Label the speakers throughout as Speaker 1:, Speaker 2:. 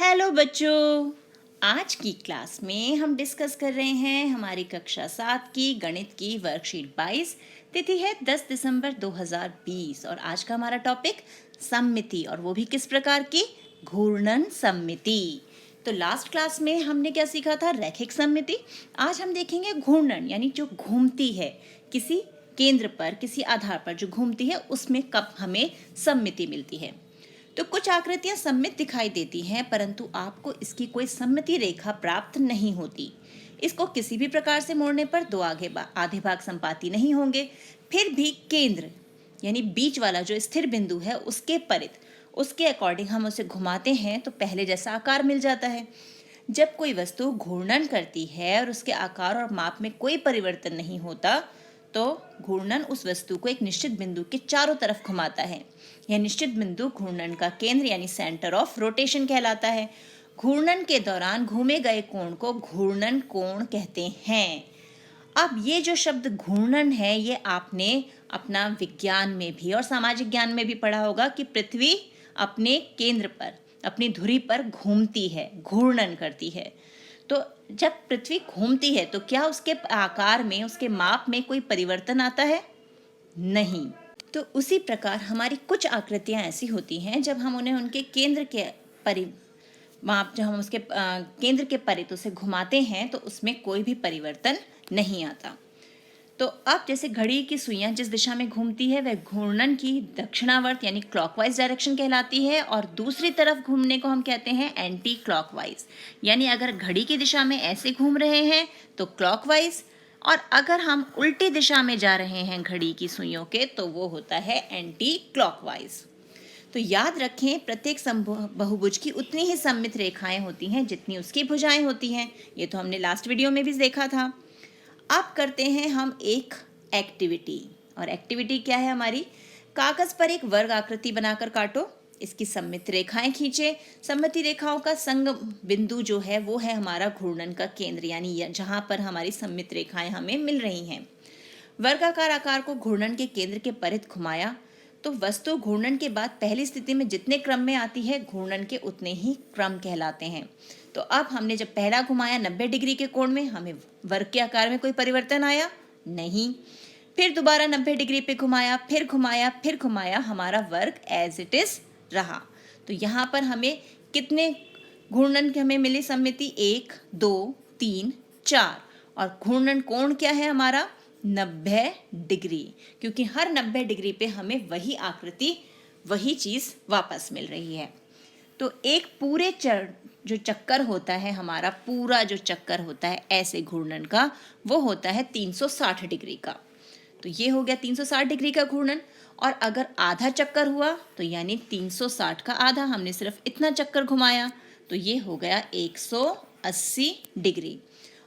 Speaker 1: Hello बच्चों। आज की क्लास में हम डिस्कस कर रहे हैं हमारी कक्षा 7 की गणित की वर्कशीट 22। तिथि है 10 दिसंबर 2020 और आज का हमारा टॉपिक सममिति, और वो भी किस प्रकार की, घूर्णन सममिति। तो लास्ट क्लास में हमने क्या सीखा था, रैखिक सममिति। आज हम देखेंगे घूर्णन, यानी जो घूमती है किसी केंद्र पर, किसी आधार पर जो घूमती है, उसमें कब हमें सममिति मिलती है। तो कुछ आकृतियां सममित दिखाई देती हैं, परंतु आपको इसकी कोई सममिति रेखा प्राप्त नहीं होती। इसको किसी भी प्रकार से मोड़ने पर दो आधे भाग संपाती नहीं होंगे। फिर भी केंद्र यानी बीच वाला जो स्थिर बिंदु है, उसके परित, उसके अकॉर्डिंग हम उसे घुमाते हैं तो पहले जैसा आकार मिल जाता है। जब कोई वस्तु घूर्णन करती है और उसके आकार और माप में कोई परिवर्तन नहीं होता, तो घूर्णन उस वस्तु को एक निश्चित बिंदु के चारों तरफ घुमाता है। यह निश्चित बिंदु घूर्णन का केंद्र यानी सेंटर ऑफ रोटेशन कहलाता है। घूर्णन के दौरान घूमे गए कोण को घूर्णन कोण कहते हैं। अब ये जो शब्द घूर्णन है, ये आपने अपना विज्ञान में भी और सामाजिक ज्ञान में भी पढ़ा होगा कि पृथ्वी अपने केंद्र पर, अपनी धुरी पर घूमती है, घूर्णन करती है। तो जब पृथ्वी घूमती है तो क्या उसके आकार में, उसके माप में कोई परिवर्तन आता है? नहीं। तो उसी प्रकार हमारी कुछ आकृतियां ऐसी होती हैं, जब हम उन्हें उनके केंद्र के माप, जब हम उसके केंद्र के परित उसे घुमाते हैं तो उसमें कोई भी परिवर्तन नहीं आता। तो अब जैसे घड़ी की सुइयां जिस दिशा में घूमती है, वह घूर्णन की दक्षिणावर्त यानी क्लॉकवाइज डायरेक्शन कहलाती है, और दूसरी तरफ घूमने को हम कहते हैं एंटी क्लॉकवाइज। यानी अगर घड़ी की दिशा में ऐसे घूम रहे हैं तो क्लॉकवाइज, और अगर हम उल्टी दिशा में जा रहे हैं घड़ी की सुइयों के, तो वो होता है एंटी क्लॉकवाइज। तो याद रखें, प्रत्येक बहुभुज की उतनी ही सममित रेखाएं होती हैं जितनी उसकी भुजाएं होती हैं। ये तो हमने लास्ट वीडियो में भी देखा था। अब करते हैं हम एक एक्टिविटी, और एक्टिविटी क्या है हमारी, कागज पर एक वर्ग आकृति बनाकर काटो, इसकी सममित रेखाएं खींचे। सममिति रेखाओं का संगम बिंदु जो है वो है हमारा घूर्णन का केंद्र, यानी जहां पर हमारी सममित रेखाएं हमें मिल रही हैं। वर्गाकार आकार को घूर्णन के केंद्र के परित घुमाया तो वस्तु घूर्णन के बाद पहली स्थिति में जितने क्रम में आती है, घूर्णन के उतने ही क्रम कहलाते हैं। तो अब हमने जब पहला घुमाया 90 डिग्री के कोण में, हमें वर्ग के आकार में कोई परिवर्तन आया नहीं। फिर दोबारा 90 डिग्री पे घुमाया, फिर घुमाया, फिर घुमाया, हमारा वर्ग एज इट इज रहा। तो यहाँ पर हमें कितने घूर्णन के हमें मिली सममिति, 1 2 3 4, और घूर्णन कोण क्या है हमारा, 90 डिग्री, क्योंकि हर 90 डिग्री पे हमें वही आकृति, वही चीज वापस मिल रही है। तो एक पूरे जो चक्कर होता है हमारा, पूरा जो चक्कर होता है ऐसे घूर्णन का, वो होता है 360 डिग्री का। तो ये हो गया 360 डिग्री का घूर्णन। और अगर आधा चक्कर हुआ तो यानी 360 का आधा, हमने सिर्फ इतना चक्कर घुमाया, तो ये हो गया 180 डिग्री।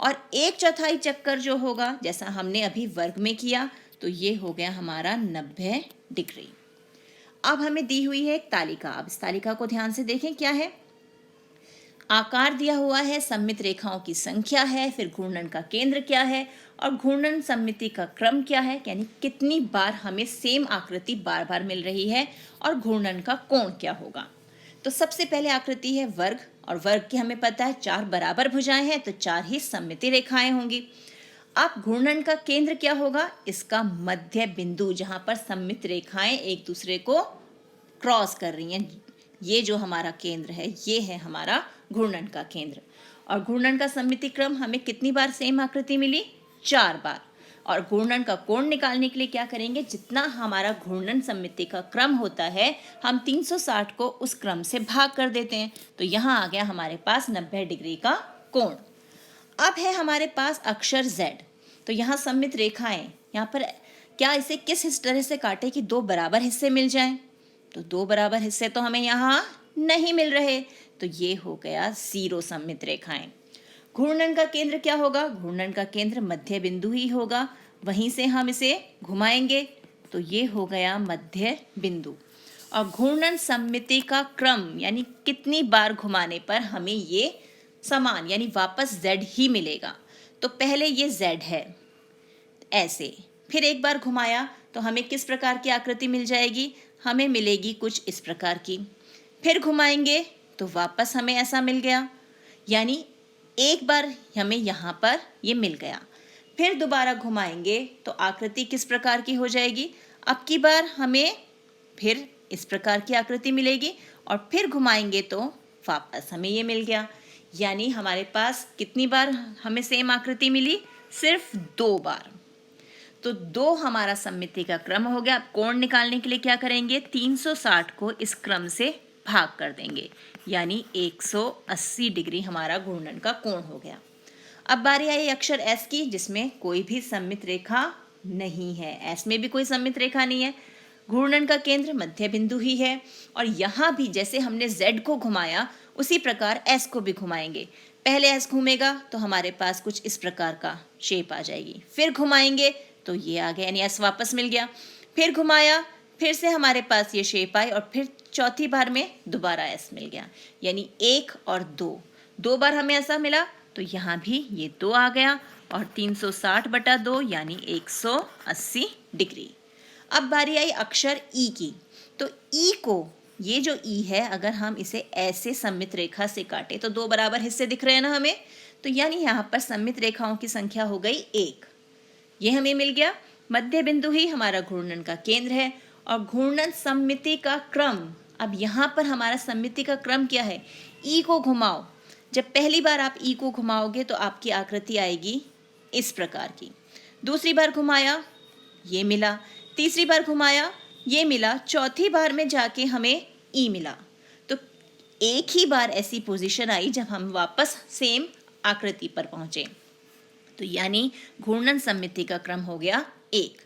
Speaker 1: और 1/4 चक्कर जो होगा, जैसा हमने अभी वर्ग में किया, तो ये हो गया हमारा 90 डिग्री। अब हमें दी हुई है एक तालिका। अब इस तालिका को ध्यान से देखें, क्या है, आकार दिया हुआ है, सममित रेखाओं की संख्या है, फिर घूर्णन का केंद्र क्या है, और घूर्णन सममिति का क्रम क्या है, यानी कितनी बार हमें सेम आकृति बार बार मिल रही है, और घूर्णन का कोण क्या होगा। तो सबसे पहले आकृति है वर्ग, और वर्ग की हमें पता है 4 बराबर भुजाएं हैं, तो 4 ही सममिति रेखाएं होंगी। अब घूर्णन का केंद्र क्या होगा, इसका मध्य बिंदु, जहां पर सममित रेखाएं एक दूसरे को क्रॉस कर रही हैं, ये जो हमारा केंद्र है, ये है हमारा घूर्णन का केंद्र। और घूर्णन का सममिति क्रम हमें कितनी बार सेम आकृति मिली, 4 बार। और घूर्णन का कोण निकालने के लिए क्या करेंगे, जितना हमारा घूर्णन सममिति का क्रम होता है, हम 360 को उस क्रम से भाग कर देते हैं। तो यहाँ आ गया हमारे पास 90 डिग्री का कोण। अब है हमारे पास अक्षर Z। तो यहाँ सममित रेखाएं, यहाँ पर क्या इसे किस तरह से काटे कि 2 बराबर हिस्से मिल जाएं, तो 2 बराबर हिस्से तो हमें यहाँ नहीं मिल रहे, तो ये हो गया 0 सममित रेखाएं। घूर्णन का केंद्र क्या होगा, घूर्णन का केंद्र मध्य बिंदु ही होगा, वहीं से हम इसे घुमाएंगे, तो ये हो गया मध्य बिंदु। और घूर्णन सममिति का क्रम, यानी कितनी बार घुमाने पर हमें ये समान, यानी वापस Z ही मिलेगा। तो पहले ये Z है ऐसे, फिर एक बार घुमाया तो हमें किस प्रकार की आकृति मिल जाएगी, हमें मिलेगी कुछ इस प्रकार की। फिर घुमाएंगे तो वापस हमें ऐसा मिल गया, यानी एक बार हमें यहाँ पर ये मिल गया। फिर दोबारा घुमाएंगे तो आकृति किस प्रकार की हो जाएगी? अब की बार हमें फिर इस प्रकार की आकृति मिलेगी और फिर घुमाएंगे तो वापस हमें ये मिल गया। यानी हमारे पास कितनी बार हमें सेम आकृति मिली? सिर्फ 2 बार। तो 2 हमारा सममिति का क्रम हो गया। अब कोण निकालने के लिए क्या करेंगे? 360 को इस क्रम से भाग कर देंगे, यानी 180 डिग्री हमारा घूर्णन का कोण हो गया। अब बारी आई अक्षर एस की, जिसमें कोई भी सममित रेखा नहीं है। एस में भी कोई सममित रेखा नहीं है। घूर्णन का केंद्र मध्य बिंदु ही है, और यहाँ भी जैसे हमने Z को घुमाया उसी प्रकार S को भी घुमाएंगे। पहले S घूमेगा तो हमारे पास कुछ इस प्रकार का शेप आ जाएगी, फिर घुमाएंगे तो ये आ गया, यानी S वापस मिल गया। फिर घुमाया, फिर से हमारे पास ये शेप आई, और फिर चौथी बार में दोबारा S मिल गया, यानी 1 और 2 बार हमें ऐसा मिला। तो यहाँ भी ये 2 आ गया, और 360/2 यानी 180 डिग्री। अब बारी आई अक्षर ई की। तो ई को, ये जो ई है, अगर हम इसे ऐसे सममित रेखा से काटे तो 2 बराबर हिस्से दिख रहे हैं ना हमें, तो यानी यहाँ पर सममित रेखाओं की संख्या हो गई 1। ये हमें मिल गया। मध्य बिंदु ही हमारा घूर्णन का केंद्र है, और घूर्णन सममिति का क्रम, अब यहाँ पर हमारा सममिति का क्रम क्या है? ई को घुमाओ। जब पहली बार आप ई को घुमाओगे तो आपकी आकृति आएगी इस प्रकार की। दूसरी बार घुमाया, ये मिला। तीसरी बार घुमाया, ये मिला। चौथी बार में जाके हमें ई मिला। तो एक ही बार ऐसी पोजीशन आई जब हम वापस सेम आकृति पर पहुंचे। तो यानी घूर्णन सममिति का क्रम हो गया 1।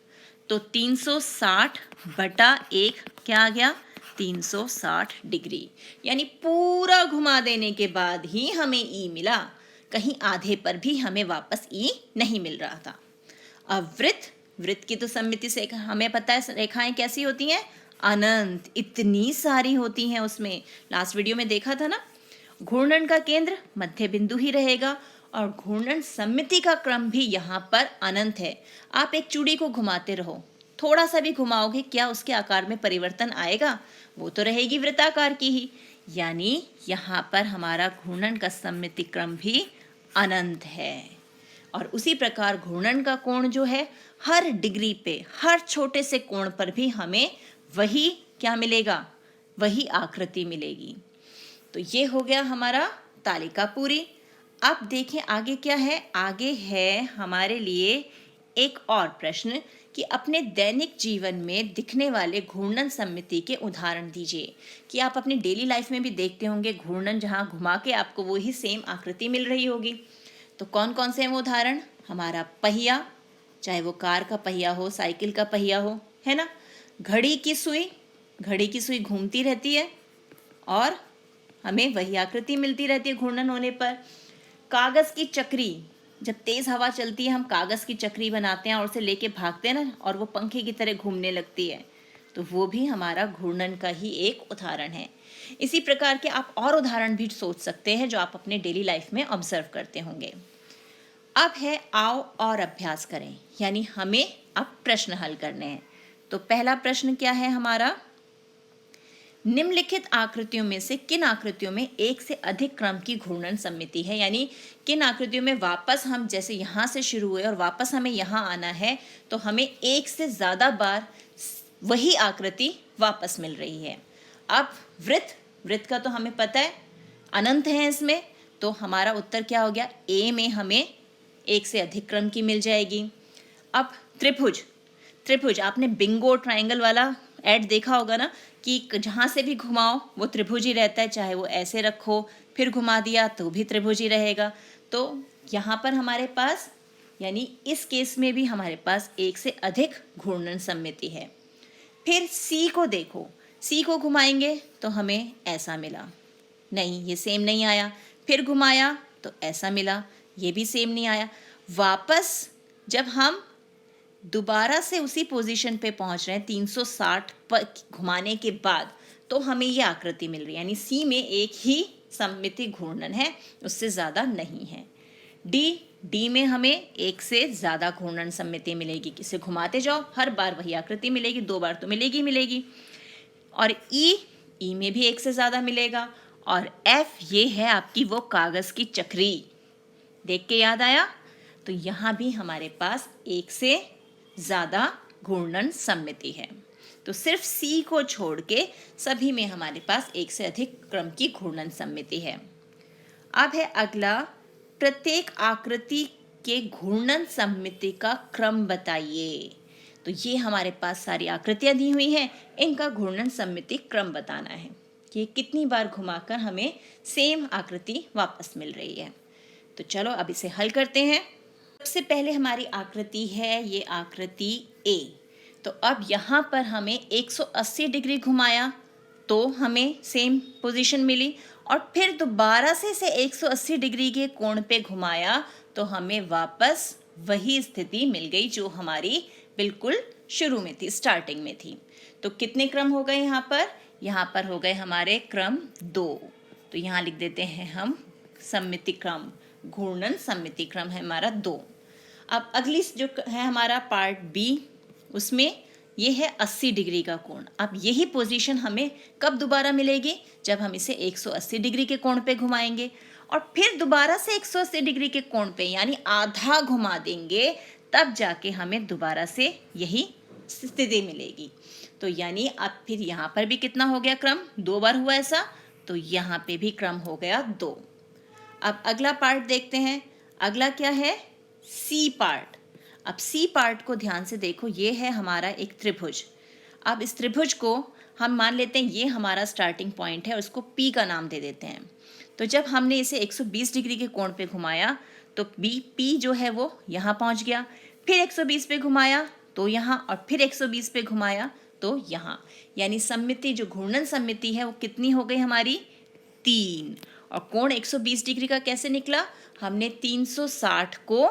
Speaker 1: तो 360/1 क्या आ गया? 360 डिग्री। यानी पूरा घुमा देने के बाद ही हमें ई मिला, कहीं आधे पर भी हमें वापस ई नहीं मिल रहा था। अब वृत्त की तो सममिति से हमें पता है रेखाएं कैसी होती हैं? अनंत, इतनी सारी होती हैं उसमें। लास्ट वीडियो में देखा था ना। घूर्णन का केंद्र मध्य बिंदु ही रहेगा, और घूर्णन सममिति का क्रम भी यहाँ पर अनंत है। आप एक चूड़ी को घुमाते रहो, थोड़ा सा भी घुमाओगे, क्या उसके आकार में परिवर्तन आएगा? वो तो रहेगी वृत्ताकार की ही। यानी यहाँ पर हमारा घूर्णन का सममिति क्रम भी अनंत है। और उसी प्रकार घूर्णन का कोण जो है, हर डिग्री पे, हर छोटे से कोण पर भी हमें वही क्या मिलेगा? वही आकृति मिलेगी। तो ये हो गया हमारा तालिका पूरी। अब देखें आगे क्या है। आगे है हमारे लिए एक और प्रश्न कि अपने दैनिक जीवन में दिखने वाले घूर्णन सममिति के उदाहरण दीजिए। कि आप अपनी डेली लाइफ में भी देखते होंगे घूर्णन, जहाँ घुमा के आपको वही सेम आकृति मिल रही होगी। तो कौन कौन से हैं वो उदाहरण? हमारा पहिया, चाहे वो कार का पहिया हो, साइकिल का पहिया हो, है ना। घड़ी की सुई घूमती रहती है और हमें वही आकृति मिलती रहती है घूर्णन होने पर। कागज़ की चक्री, जब तेज़ हवा चलती है हम कागज़ की चक्री बनाते हैं और उसे लेके भागते हैं ना, और वो पंखे की तरह घूमने लगती है, तो वो भी हमारा घूर्णन का ही एक उदाहरण है। इसी प्रकार के आप और उदाहरण भी सोच सकते हैं जो आप अपने डेली लाइफ में ऑब्जर्व करते होंगे। अब है आओ और अभ्यास करें, यानी हमें अब प्रश्न हल करने हैं। तो पहला प्रश्न क्या है हमारा? निम्नलिखित आकृतियों में से किन आकृतियों में एक से अधिक क्रम की घूर्णन सममिति है? यानी किन आकृतियों में वापस हम जैसे यहाँ से शुरू हुए और वापस हमें यहाँ आना है, तो हमें एक से ज़्यादा बार वही आकृति वापस मिल रही है। अब वृत्त का तो हमें पता है अनंत है इसमें, तो हमारा उत्तर क्या हो गया? ए में हमें एक से अधिक क्रम की मिल जाएगी। अब त्रिभुज आपने बिंगो ट्रायंगल वाला ऐड देखा होगा ना, कि जहाँ से भी घुमाओ वो त्रिभुज ही रहता है, चाहे वो ऐसे रखो फिर घुमा दिया तो भी त्रिभुज ही रहेगा। तो यहाँ पर हमारे पास, यानी इस केस में भी हमारे पास एक से अधिक घूर्णन सममिति है। फिर सी को देखो, सी को घुमाएंगे तो हमें ऐसा मिला, नहीं ये सेम नहीं आया। फिर घुमाया तो ऐसा मिला, ये भी सेम नहीं आया। वापस जब हम दोबारा से उसी पोजीशन पे पहुंच रहे हैं 360 पर घुमाने के बाद, तो हमें ये आकृति मिल रही है, यानी सी में एक ही सममिति घूर्णन है, उससे ज़्यादा नहीं है। डी में हमें एक से ज़्यादा घूर्णन सममिति मिलेगी, किसे घुमाते जाओ हर बार वही आकृति मिलेगी, 2 बार तो मिलेगी। और ई में भी एक से ज़्यादा मिलेगा, और F ये है आपकी वो कागज की चक्री। देख के याद आया? तो यहाँ भी हमारे पास एक से ज़्यादा घूर्णन सममिति है। तो सिर्फ C को छोड़ के सभी में हमारे पास एक से अधिक क्रम की घूर्णन सममिति है। अब है अगला, प्रत्येक आकृति के घूर्णन सममिति का क्रम बताइए। तो ये हमारे पास सारी आकृतियां दी हुई हैं, इनका घूर्णन सममिति क्रम बताना है कि कितनी बार घुमाकर हमें सेम आकृति वापस मिल रही है। तो चलो अब इसे हल करते हैं। सबसे पहले हमारी आकृति है ये आकृति A। तो अब यहाँ पर हमें 180 डिग्री घुमाया तो हमें सेम पोजीशन मिली, और फिर दोबारा से इसे 180 डिग्री के कोण पे घुमाया तो हमें वापस वही स्थिति मिल गई जो हमारी बिल्कुल शुरू में थी, स्टार्टिंग में थी। तो कितने क्रम हो गए यहाँ पर? यहाँ पर हो गए हमारे क्रम 2। तो यहाँ लिख देते हैं हम सममिति क्रम, घूर्णन सममिति क्रम है हमारा 2। अब अगली जो है हमारा पार्ट बी, उसमें ये है 80 डिग्री का कोण। अब यही पोजीशन हमें कब दोबारा मिलेगी? जब हम इसे 180 डिग्री के कोण पे घुमाएंगे और फिर दोबारा से 180 डिग्री के कोण पे यानी आधा घुमा देंगे, तब जाके हमें दोबारा से यही स्थिति मिलेगी। तो यानी अब फिर यहाँ पर भी कितना हो गया क्रम? 2 बार हुआ ऐसा, तो यहाँ पे भी क्रम हो गया 2। अब अगला पार्ट देखते हैं। अगला क्या है? C part. अब सी पार्ट को ध्यान से देखो, ये है हमारा एक त्रिभुज। अब इस त्रिभुज को हम मान लेते हैं ये हमारा स्टार्टिंग पॉइंट है और उसको P का नाम दे देते हैं। तो जब हमने इसे 120 डिग्री के कोण पे घुमाया तो P जो है वो यहाँ पहुँच गया, फिर 120 पे घुमाया तो यहाँ, और फिर 120 पे घुमाया तो यहाँ। यानी सममिति जो घूर्णन सममिति है वो कितनी हो गई हमारी? 3। और कोण 120 डिग्री का कैसे निकला? हमने 360 को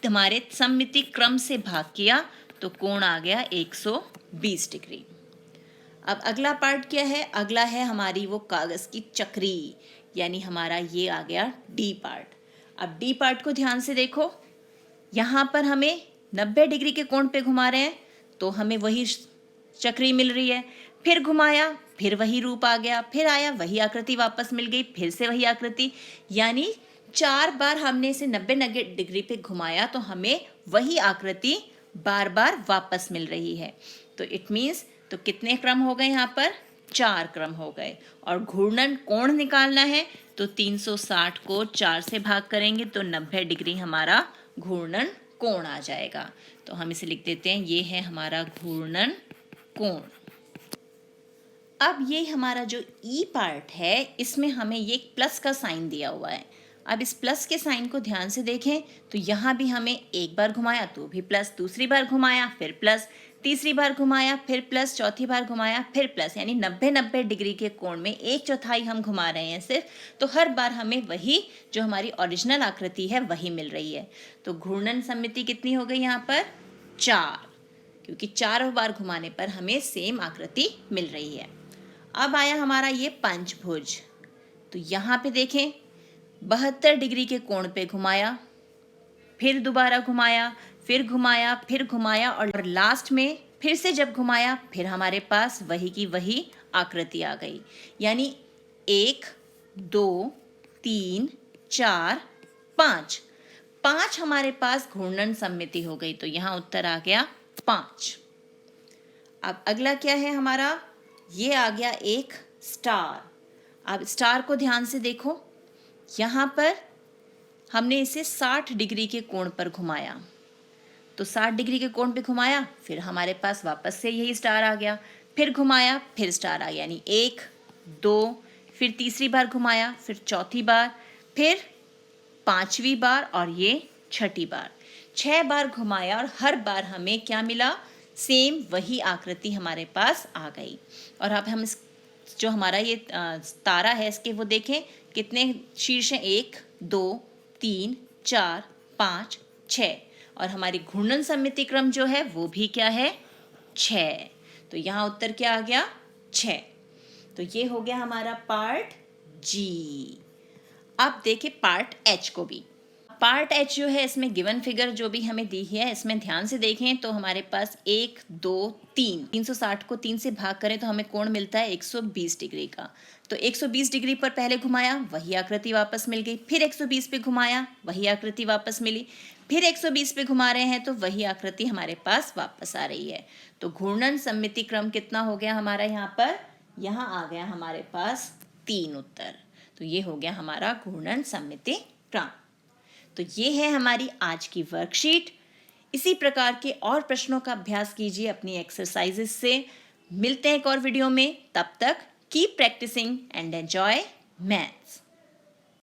Speaker 1: हमारे सममिति क्रम से भाग किया तो कोण आ गया 120 डिग्री। अब अगला पार्ट क्या है? अगला है हमारी वो कागज की चक्री, यानी हमारा ये आ गया डी पार्ट। अब डी पार्ट को ध्यान से देखो, यहाँ पर हमें 90 डिग्री के कोण पे घुमा रहे हैं तो हमें वही चक्री मिल रही है, फिर घुमाया फिर वही रूप आ गया, फिर आया वही आकृति वापस मिल गई, फिर से वही आकृति। यानी 4 बार हमने इसे 90 डिग्री पे घुमाया तो हमें वही आकृति बार बार वापस मिल रही है। तो इट मीन्स, तो कितने क्रम हो गए यहाँ पर? 4 क्रम हो गए। और घूर्णन कोण निकालना है तो 360 को 4 से भाग करेंगे तो 90 डिग्री हमारा घूर्णन कोण आ जाएगा। तो हम इसे लिख देते हैं, ये है हमारा घूर्णन कोण। अब ये हमारा जो ई पार्ट है, इसमें हमें ये प्लस का साइन दिया हुआ है। अब इस प्लस के साइन को ध्यान से देखें तो यहाँ भी हमें एक बार घुमाया तो भी प्लस, दूसरी बार घुमाया फिर प्लस, तीसरी बार घुमाया फिर प्लस, चौथी बार घुमाया फिर प्लस, यानी 90 डिग्री के कोण में 1/4 हम घुमा रहे हैं सिर्फ। तो हर बार हमें वही जो हमारी ओरिजिनल आकृति है वही मिल रही है। तो घूर्णन सममिति कितनी हो गई यहाँ पर? 4, क्योंकि 4 बार घुमाने पर हमें सेम आकृति मिल रही है। अब आया हमारा ये पंचभुज। तो यहाँ पे देखें, 72 डिग्री के कोण पे घुमाया, फिर दोबारा घुमाया, फिर घुमाया, फिर घुमाया, और लास्ट में फिर से जब घुमाया फिर हमारे पास वही की वही आकृति आ गई। यानी 1, 2, 3, 4, 5 हमारे पास घूर्णन सममिति हो गई। तो यहाँ उत्तर आ गया 5। अब अगला क्या है हमारा? ये आ गया एक स्टार। अब स्टार को ध्यान से देखो, यहाँ पर हमने इसे 60 डिग्री के कोण पर घुमाया, तो 60 डिग्री के कोण पे घुमाया फिर हमारे पास वापस से यही स्टार आ गया, फिर घुमाया फिर स्टार आ गया। यानी 1, 2, फिर तीसरी बार घुमाया, फिर चौथी बार, फिर 5वीं बार और ये 6ठी बार। 6 बार घुमाया और हर बार हमें क्या मिला? सेम वही आकृति हमारे पास आ गई। और अब हम इस जो हमारा ये तारा है इसके वो देखें कितने शीर्ष हैं? 1, 2, 3, 4, 5, 6। और हमारी घूर्णन सममिति क्रम जो है वो भी क्या है? 6। तो यहाँ उत्तर क्या आ गया? 6। तो ये हो गया हमारा पार्ट जी। अब देखें पार्ट एच को भी। पार्ट एच जो है इसमें गिवन फिगर जो भी हमें दी है इसमें ध्यान से देखें तो हमारे पास 1 2 3 360 को 3 से भाग करें तो हमें कोण मिलता है 120 डिग्री का। तो 120 डिग्री पर पहले घुमाया, वही आकृति वापस मिल गई, फिर 120 पे घुमाया, वही आकृति वापस मिली, फिर 120 पे घुमा रहे हैं तो वही आकृति हमारे पास वापस आ रही है। तो घूर्णन सममिति क्रम कितना हो गया हमारा यहाँ पर? यहाँ आ गया हमारे पास 3 उत्तर। तो ये हो गया हमारा घूर्णन सममिति क्रम। तो ये है हमारी आज की वर्कशीट। इसी प्रकार के और प्रश्नों का अभ्यास कीजिए अपनी एक्सरसाइजेस से। मिलते हैं एक और वीडियो में, तब तक keep practising and enjoy maths.